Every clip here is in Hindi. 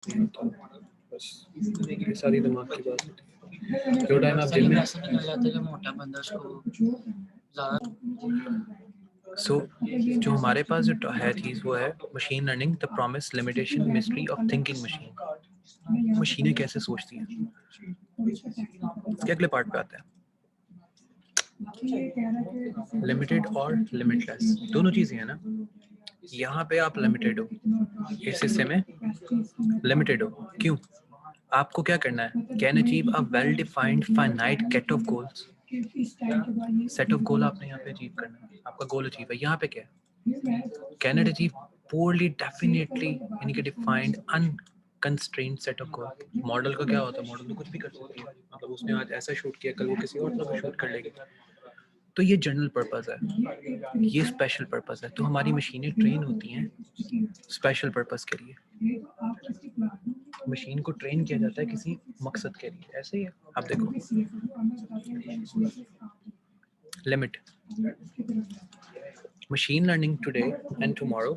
नहीं होता, बस ये सारी दिमाग की बात होती है। जो टाइम आप जिम में ऐसा निकल जाता है कि मोटा बंदा उसको ज़्यादा जो हमारे पास जो है चीज़ वो है machine learning, the promise, limitation, mystery of thinking machine. मशीनें कैसे सोचती हैं, ये अगले पार्ट पे आता है। लिमिटेड और लिमिटलेस दोनों चीजें हैं ना। यहाँ पे आप लिमिटेड हो, इस हिस्से में लिमिटेड हो। क्यों? आपको क्या करना है? Can achieve a well defined finite set of goals. Set of गोल आपने यहाँ पे अचीव करना है, आपका गोल अचीव है। यहाँ पे क्या है? Can it achieve poorly definitely यानी कि defined unconstrained set of goal. Model का क्या होता है? मॉडल तो कुछ भी कर सकती है, मतलब उसने आज ऐसा शूट किया, कल वो किसी और तरह शूट कर लेगी। तो ये जनरल पर्पस है, ये स्पेशल पर्पस है। तो हमारी मशीनें ट्रेन होती हैं स्पेशल पर्पस के लिए। मशीन को ट्रेन किया जाता है किसी मकसद के लिए। ऐसे ही है, आप देखो। Limit machine learning today and tomorrow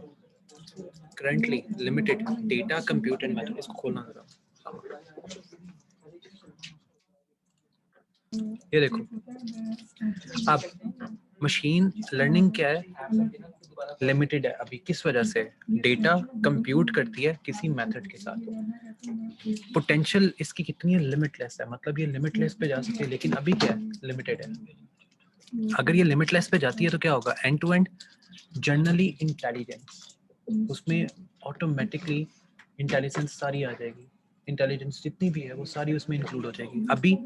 currently limited data compute and method. इसको खोलना जरा। ये देखो, अब मशीन लर्निंग क्या है? लिमिटेड है अभी। किस वजह से? डेटा कंप्यूट करती है किसी मेथड के साथ। पोटेंशियल इसकी कितनी है? लिमिटलेस है। मतलब ये लिमिटलेस पे जा सकती है, लेकिन अभी क्या है? लिमिटेड है। अगर ये लिमिटलेस पे जाती है तो क्या होगा? End to end generally intelligence, उसमें ऑटोमेटिकली इंटेलिजेंस सारी आ जाएगी। इंटेलिजेंस जितनी भी है वो सारी उसमें इंक्लूड हो जाएगी। अभी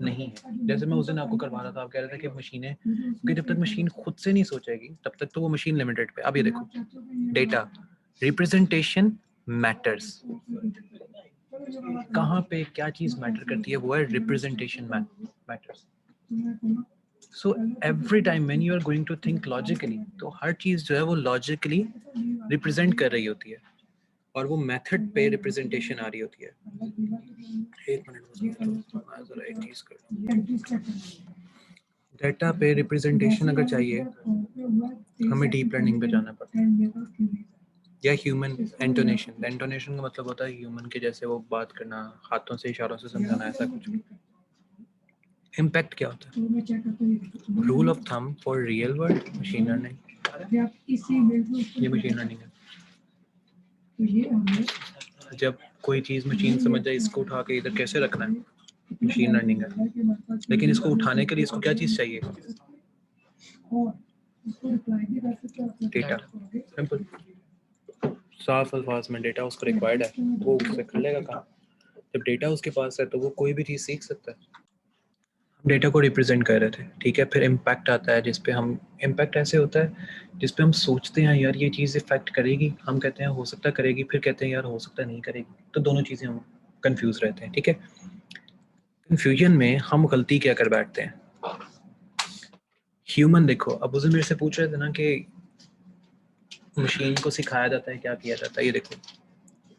नहीं है। जैसे मैं उस दिन आपको करवा रहा था, आप कह रहे थे कि मशीनें, क्योंकि जब तक मशीन खुद से नहीं सोचेगी तब तक तो वो मशीन लिमिटेड पे। अब ये देखो, डेटा रिप्रेजेंटेशन मैटर्स। कहाँ पे क्या चीज मैटर करती है? वो है representation matters. So every time when you are going to think logically, तो हर चीज जो है वो लॉजिकली रिप्रेजेंट कर रही होती है, और वो मेथड पे रिप्रेजेंटेशन आ रही होती है। एक मिनट मैं जरा एक चीज कर। डेटा पे रिप्रेजेंटेशन अगर चाहिए, हमें डीप लर्निंग पे जाना पड़ता है, या ह्यूमन इंटोनेशन। इंटोनेशन का मतलब होता है ह्यूमन के जैसे वो बात करना, हाथों से इशारों से समझाना, ऐसा कुछ। इम्पैक्ट क्या होता है? Rule of thumb for real world machine learning, ये मशीन लर्निंग है। जब कोई चीज मशीन समझ जाए इसको उठा के इधर कैसे रखना है, मशीन लर्निंग है। लेकिन इसको उठाने के लिए इसको क्या चीज चाहिए? डेटा। सिंपल, साफ अल्फाज में डेटा उसको रिक्वायर्ड है, वो उससे कर लेगा काम। जब डेटा उसके पास है तो वो कोई भी चीज सीख सकता है। हम डेटा को रिप्रेजेंट कर रहे थे, ठीक है। फिर इम्पैक्ट आता है जिसपे हम, इम्पैक्ट ऐसे होता है जिसपे हम सोचते हैं यार ये चीज़ इफेक्ट करेगी, हम कहते हैं हो सकता है करेगी, फिर कहते हैं यार हो सकता है नहीं करेगी। तो दोनों चीज़ें हम कंफ्यूज रहते हैं, ठीक है। कंफ्यूजन में हम गलती क्या कर बैठते हैं? ह्यूमन, देखो अब उसे मेरे से पूछ रहे थे ना कि मशीन को सिखाया जाता है, क्या किया जाता है। ये देखो,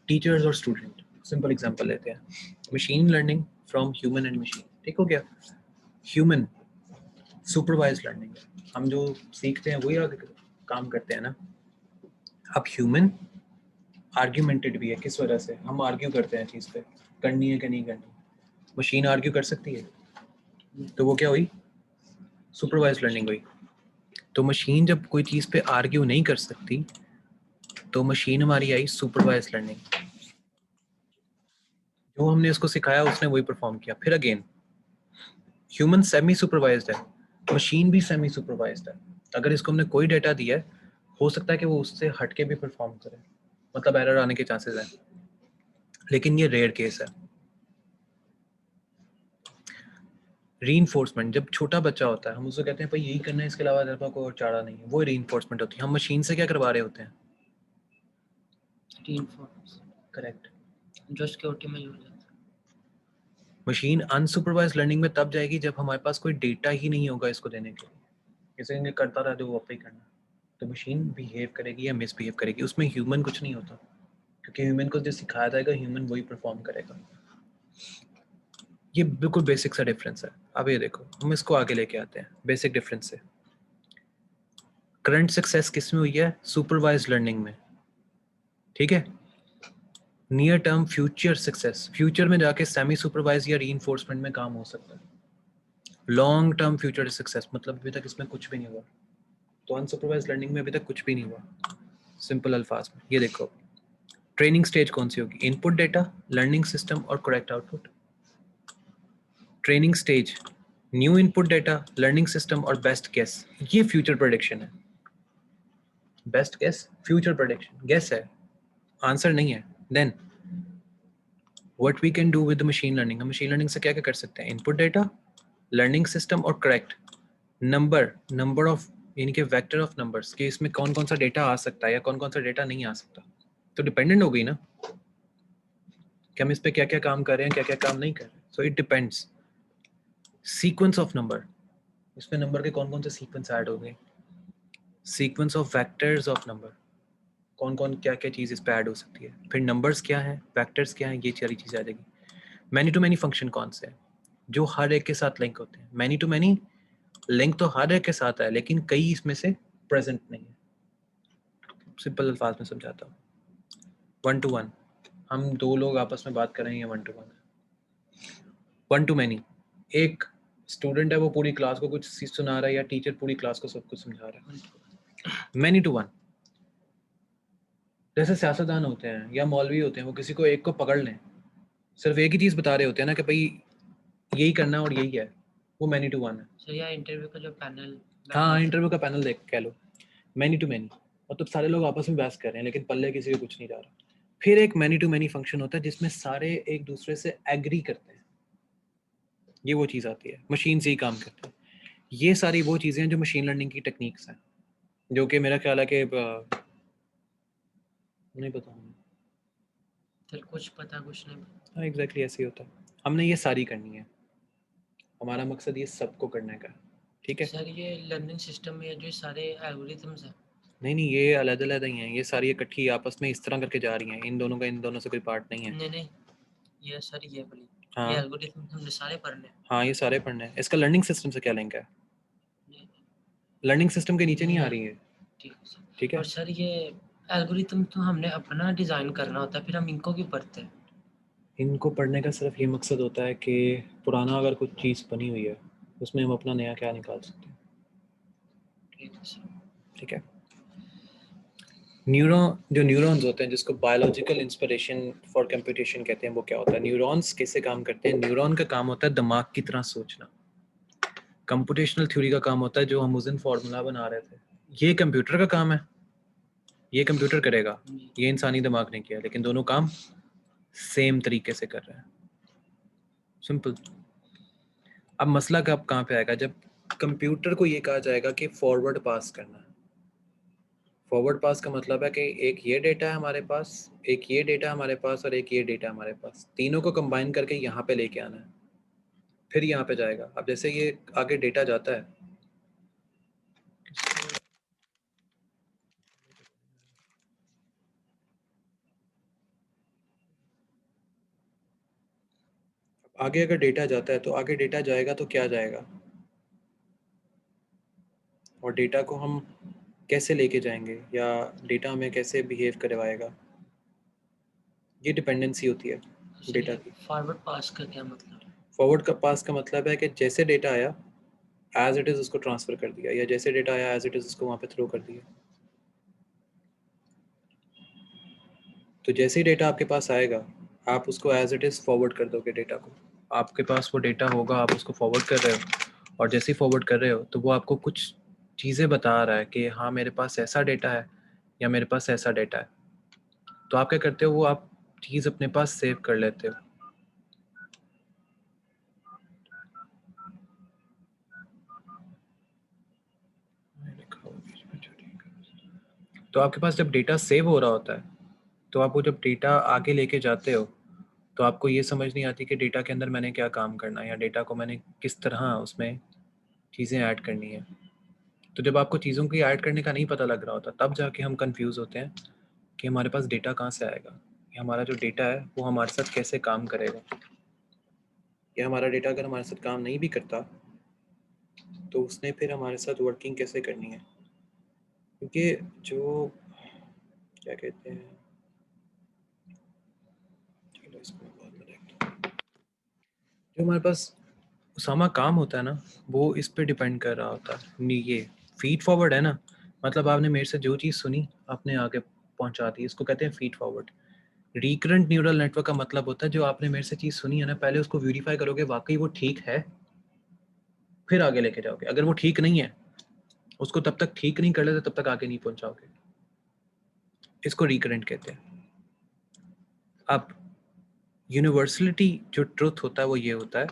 टीचर्स और स्टूडेंट, सिंपल एग्जांपल लेते हैं। Machine learning from human and machine, ठीक हो गया। ह्यूमन सुपरवाइज लर्निंग, हम जो सीखते हैं वही आगे काम करते हैं ना। अब ह्यूमन आर्ग्यूमेंटेड भी है। किस वजह से? हम आर्ग्यू करते हैं चीज़ पे, करनी है कि नहीं करनी। मशीन आर्ग्यू कर सकती है, तो वो क्या हुई? सुपरवाइज लर्निंग हुई। तो मशीन जब कोई चीज़ पे आर्ग्यू नहीं कर सकती तो मशीन हमारी आई सुपरवाइज लर्निंग। जो हमने उसको सिखाया उसने वही परफॉर्म किया। फिर अगेन ह्यूमन सेमी सुपरवाइज्ड है, मशीन भी सेमी सुपरवाइज्ड है। अगर इसको हमने कोई डेटा दिया है, हो सकता है कि वो उससे हटके भी परफॉर्म करे, मतलब एरर आने के चांसेस हैं, लेकिन ये रेयर केस है। रीइंफोर्समेंट, जब छोटा बच्चा होता है हम उसको कहते हैं भाई यही करना है, इसके अलावा तेरे पास कोई और चारा नहीं है, वो रीइंफोर्समेंट होती है। हम मशीन से क्या करवा रहे होते हैं? करेक्ट, जो सिक्योरिटी में यूज होता है। मशीन अनसुपरवाइज लर्निंग में तब जाएगी जब हमारे पास कोई डेटा ही नहीं होगा इसको देने के लिए। जैसे करता रहा जो वो आप ही करना, तो मशीन बिहेव करेगी या मिसबिहेव करेगी, उसमें ह्यूमन कुछ नहीं होता, क्योंकि ह्यूमन को जो सिखाया जाएगा ह्यूमन वही परफॉर्म करेगा। ये बिल्कुल बेसिक सा डिफरेंस है। अब ये देखो, हम इसको आगे लेके आते हैं बेसिक डिफरेंस से। करंट सक्सेस किस में हुई है? सुपरवाइज लर्निंग में, ठीक है। Near term future success, future में जाके सेमी सुपरवाइज या रीइंफोर्समेंट में काम हो सकता है। लॉन्ग टर्म फ्यूचर सक्सेस मतलब अभी तक इसमें कुछ भी नहीं हुआ, तो अनसुपरवाइज लर्निंग में अभी तक कुछ भी नहीं हुआ। सिंपल अल्फाज में ये देखो, ट्रेनिंग स्टेज कौन सी होगी? इनपुट डेटा, लर्निंग सिस्टम और correct output. Training stage, new input data, learning system और बेस्ट गेस, ये फ्यूचर प्रेडिक्शन है। Best guess future prediction, guess है, आंसर नहीं है। Then what we can do with machine learning, हम मशीन लर्निंग से क्या क्या कर सकते हैं? इनपुट डेटा, लर्निंग सिस्टम और करेक्ट नंबर ऑफ, यानी कि वेक्टर ऑफ नंबर्स, कि इसमें कौन कौन सा डेटा आ सकता है या कौन कौन सा डेटा नहीं आ सकता। तो डिपेंडेंट हो गई ना कि हम इस पे क्या क्या काम कर रहे हैं, क्या क्या काम नहीं कर रहे। So it depends. Sequence of number, इसमें नंबर के कौन कौन से सीक्वेंस ऐड हो गए। Sequence of vectors of number, कौन कौन क्या क्या चीज़ इस पे ऐड हो सकती है। फिर नंबर्स क्या है, वेक्टर्स क्या है, ये सारी चीज़ आ जाएगी। मैनी टू मैनी फंक्शन कौन से हैं जो हर एक के साथ लिंक होते हैं। मैनी टू मैनी लिंक तो हर एक के साथ है, लेकिन कई इसमें से प्रेजेंट नहीं है। सिंपल अल्फाज में समझाता हूँ। 1 to 1, हम दो लोग आपस में बात कर रहे हैं, ये 1 to 1 है। 1 to many, एक स्टूडेंट है वो पूरी क्लास को कुछ सुना रहा है या टीचर पूरी क्लास को सब कुछ समझा रहा है। मैनी टू वन, जैसे सियासतदान होते हैं या मौलवी होते हैं, वो किसी को एक को पकड़ लें, सिर्फ एक ही चीज़ बता रहे होते हैं ना कि भाई यही करना और यही है, वो मैनी टू वन है। सर या इंटरव्यू का जो पैनल, हाँ, इंटरव्यू का पैनल देख कह लो, मैनी टू मैनी, मतलब सारे लोग आपस में बहस कर रहे हैं लेकिन पल्ले किसी को कुछ नहीं जा रहा। फिर एक मैनी टू मैनी फंक्शन होता है जिसमें सारे एक दूसरे से एग्री करते हैं, ये वो चीज़ आती है, मशीन से ही काम करते हैं। ये सारी वो चीज़ें हैं जो मशीन लर्निंग की टेक्निक्स हैं, जो कि मेरा ख्याल है कि नहीं पता हमें। सर कुछ पता कुछ नहीं पता। हाँ एग्जैक्टली ऐसे ही होता है। हमने ये सारी करनी है, हमारा मकसद ये सबको करने का है, ठीक है। सर ये लर्निंग सिस्टम में जो सारे एल्गोरिथम्स हैं, नहीं ये अलग अलग ही हैं, ये सारी इकट्ठी आपस में इस तरह करके जा रही हैं, इन दोनों का इन दोनों से कोई पार्ट नहीं है। नहीं ये सर ये वाली, ये हाँ एल्गोरिथम हमने सारे पढ़ने हैं। हाँ, ये सारे पढ़ने हैं। इसका लर्निंग सिस्टम से क्या लिंक है? नहीं लर्निंग सिस्टम के नीचे नहीं आ नहीं, रही है, ठीक है सर। ठीक है। और सर ये एल्गोरिथम तो हमने अपना डिज़ाइन करना होता है, फिर हम इनको क्यों पढ़ते हैं? इनको पढ़ने का सिर्फ ये मकसद होता है कि पुराना अगर कुछ चीज़ बनी हुई है उसमें हम अपना नया क्या निकाल सकते हैं, ठीक है सर। ठीक है। न्यूरॉन, जो न्यूरॉन्स होते हैं जिसको बायोलॉजिकल इंस्पिरेशन फॉर कंप्यूटेशन कहते हैं, वो क्या होता है? न्यूरॉन्स कैसे काम करते हैं? न्यूरॉन का काम होता है दिमाग की तरह सोचना। कंप्यूटेशनल थ्योरी का काम होता है जो हम उस दिन फार्मूला बना रहे थे, ये कंप्यूटर का काम है, ये कंप्यूटर करेगा, जी ये इंसानी दिमाग ने किया, लेकिन दोनों काम सेम तरीके से कर रहे हैं। सिंपल। अब मसला कब कहाँ पे आएगा? जब कंप्यूटर को ये कहा जाएगा कि फॉरवर्ड पास करना है। फॉरवर्ड पास का मतलब है कि एक ये डेटा है हमारे पास, एक ये डेटा हमारे पास और एक ये डेटा हमारे पास, तीनों को कंबाइन करके यहाँ पे लेके आना है, फिर यहाँ पे जाएगा। अब जैसे ये आगे डेटा जाता है, आगे अगर डेटा जाता है तो आगे डेटा जाएगा तो क्या जाएगा, और डेटा को हम कैसे लेके जाएंगे या डेटा हमें कैसे बिहेव करवाएगा, ये डिपेंडेंसी होती है सर डेटा ये की। फॉरवर्ड पास का क्या मतलब है? फॉरवर्ड का पास का मतलब है कि जैसे डेटा आया एज इट इज़ उसको ट्रांसफ़र कर दिया, या जैसे डेटा आया एज इट इज़ उसको वहाँ पे थ्रो कर दिया। तो जैसे ही डेटा आपके पास आएगा आप उसको एज इट इज़ फॉरवर्ड कर दोगे डेटा को। आपके पास वो डेटा होगा, आप उसको फॉरवर्ड कर रहे हो, और जैसे ही फॉरवर्ड कर रहे हो तो वो आपको कुछ चीज़ें बता रहा है कि हाँ मेरे पास ऐसा डेटा है या मेरे पास ऐसा डेटा है। तो आप क्या करते हो, वो आप चीज़ अपने पास सेव कर लेते हो। तो आपके पास जब डेटा सेव हो रहा होता है तो आप वो जब डेटा आगे लेके जाते हो तो आपको ये समझ नहीं आती कि डेटा के अंदर मैंने क्या काम करना है या डेटा को मैंने किस तरह उसमें चीज़ें ऐड करनी है। तो जब आपको चीज़ों की ऐड करने का नहीं पता लग रहा होता तब जाके हम कंफ्यूज होते हैं कि हमारे पास डेटा कहाँ से आएगा, या हमारा जो डेटा है वो हमारे साथ कैसे काम करेगा, या हमारा डेटा अगर हमारे साथ काम नहीं भी करता तो उसने फिर हमारे साथ वर्किंग कैसे करनी है। क्योंकि जो क्या कहते हैं, इसको बहुत direct। जो हमारे पास उसामा काम होता है ना, वो इस पे डिपेंड कर रहा होता है। ये फीड फॉरवर्ड है ना, मतलब आपने मेरे से जो चीज़ सुनी आपने आगे पहुंचा दी, इसको कहते हैं feed forward. Recurrent neural network का मतलब होता है जो आपने मेरे से चीज़ सुनी है ना, पहले उसको वेरीफाई करोगे वाकई वो ठीक है, फिर आगे लेके जाओगे। अगर वो ठीक नहीं है, उसको तब तक ठीक नहीं कर लेते तब तक आगे नहीं पहुंचाओगे। इसको रिकरेंट कहते हैं। अब यूनिवर्सलिटी जो ट्रुथ होता है वो ये होता है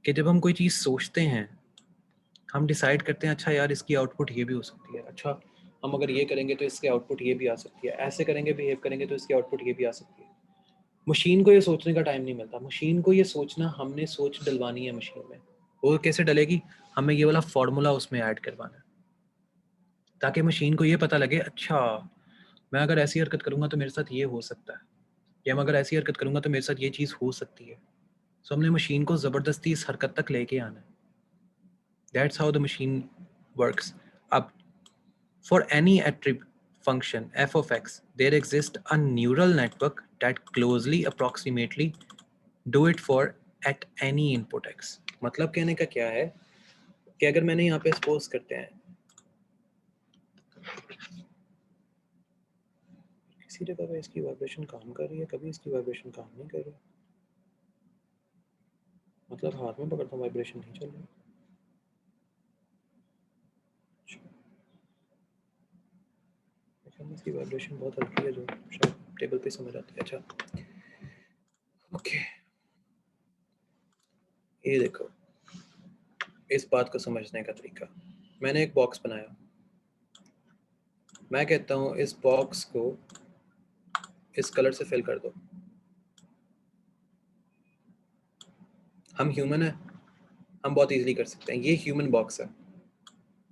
कि जब हम कोई चीज़ सोचते हैं, हम डिसाइड करते हैं अच्छा यार इसकी आउटपुट ये भी हो सकती है, अच्छा हम अगर ये करेंगे तो इसकी आउटपुट ये भी आ सकती है, ऐसे करेंगे बिहेव करेंगे तो इसकी आउटपुट ये भी आ सकती है। मशीन को ये सोचने का टाइम नहीं मिलता। मशीन को ये सोचना, हमने सोच डलवानी है मशीन में। वो कैसे डलेगी? हमें ये वाला फॉर्मूला उसमें ऐड करवाना है ताकि मशीन को ये पता लगे अच्छा मैं अगर ऐसी हरकत करूंगा तो मेरे साथ ये हो सकता है, या मैं अगर ऐसी हरकत करूंगा तो मेरे साथ ये चीज़ हो सकती है। सो हमने मशीन को ज़बरदस्ती इस हरकत तक लेके आना है। That's how the machine works. अब for any attribute function f of x, there exists a neural network that closely approximately do it for at any input x। मतलब कहने का क्या है कि अगर मैंने यहाँ पे सपोज करते हैं किसी जगह पे इसकी वाइब्रेशन काम कर रही है, कभी इसकी वाइब्रेशन काम नहीं कर रही, मतलब हाथ में पकड़ता हूँ वाइब्रेशन नहीं चल रही। इसकी वाइब्रेशन बहुत हल्की है जो शायद टेबल पे समझ आती है। अच्छा ओके, ये देखो इस बात को समझने का तरीका। मैंने एक बॉक्स बनाया, मैं कहता हूँ इस बॉक्स को इस कलर से फिल कर दो। हम ह्यूमन है, हम बहुत इजीली कर सकते हैं। ये ह्यूमन बॉक्स है,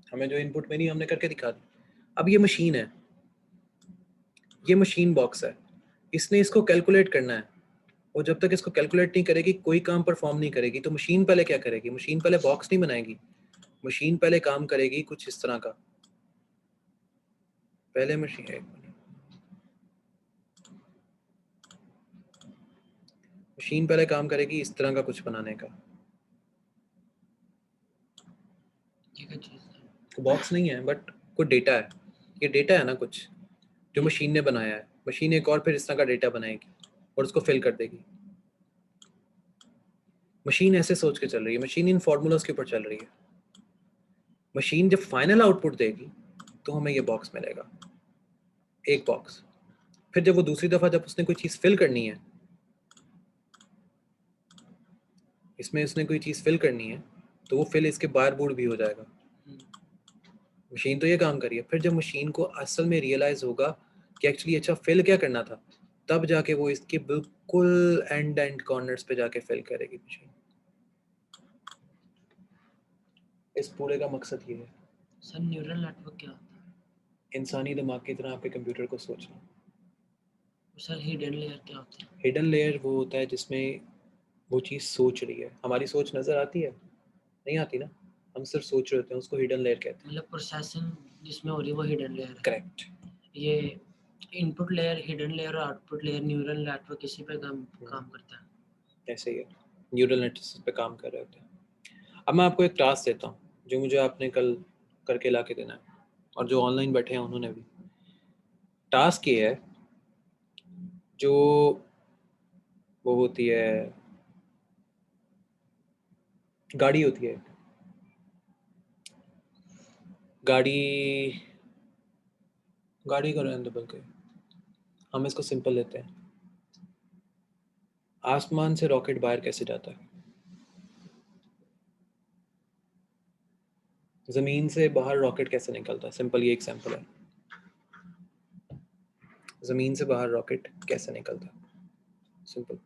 हमें जो इनपुट मिली हमने करके दिखा दी। अब ये मशीन है, ये मशीन बॉक्स है, इसने इसको कैलकुलेट करना है, और जब तक इसको कैलकुलेट नहीं करेगी कोई काम परफॉर्म नहीं करेगी। तो मशीन पहले क्या करेगी? मशीन पहले बॉक्स नहीं बनाएगी, मशीन पहले काम करेगी कुछ इस तरह का। पहले मशीन, एक मिनट, मशीन पहले काम करेगी इस तरह का कुछ बनाने का। बॉक्स नहीं है बट कोई डेटा है, ये डेटा है ना कुछ जो मशीन ने बनाया है। मशीन एक और फिर इस तरह का डेटा बनाएगी और उसको फिल कर देगी। मशीन ऐसे सोच के चल रही है, मशीन इन फॉर्मूलाज के ऊपर चल रही है। मशीन जब फाइनल आउटपुट देगी तो हमें ये बॉक्स मिलेगा, एक बॉक्स। फिर जब वो दूसरी दफा जब उसने कोई चीज़ फिल करनी है, इसमें उसने कोई चीज़ फिल करनी है तो वो फिल इसके बाहर बूढ़ भी हो जाएगा। मशीन तो ये काम करिए। फिर जब मशीन को असल में रियलाइज होगा कि एक्चुअली अच्छा फिल क्या करना था, तब जाके वो इसके बिल्कुल एंड कॉर्नर्स पे जाके फिल करेगी मशीन। इस पूरे का मकसद ये है। सर न्यूरल नेटवर्क क्या होता है? इंसानी दिमाग की तरह आपके कंप्यूटर को सोचना। सर हिडन लेयर क्या होता है? हिडन लेयर वो होता है जिसमें वो चीज़ सोच रही है। हमारी सोच नज़र आती है? नहीं आती ना, हम सिर्फ सोच रहे होते हैं, उसको हिडन लेयर कहते हैं। मतलब प्रोसेसिंग जिसमें हो रही है वो हिडन लेयर है। करेक्ट। ये इनपुट लेयर, हिडन लेयर और आउटपुट लेयर न्यूरल नेटवर्क इसी पे काम करता है। ऐसे ही है, न्यूरल नेटवर्क पे काम कर रहे होते हैं। अब मैं आपको एक टास्क देता हूँ जो मुझे आपने कल करके ला के देना है, और जो ऑनलाइन बैठे हैं उन्होंने भी। टास्क ये है, जो वो होती है गाड़ी होती है, गाड़ी गाड़ी का रहने दो, बल्कि हम इसको सिंपल लेते हैं। आसमान से रॉकेट बाहर कैसे जाता है? जमीन से बाहर रॉकेट कैसे निकलता है? सिंपल, ये एग्जांपल है। जमीन से बाहर रॉकेट कैसे निकलता है? सिंपल।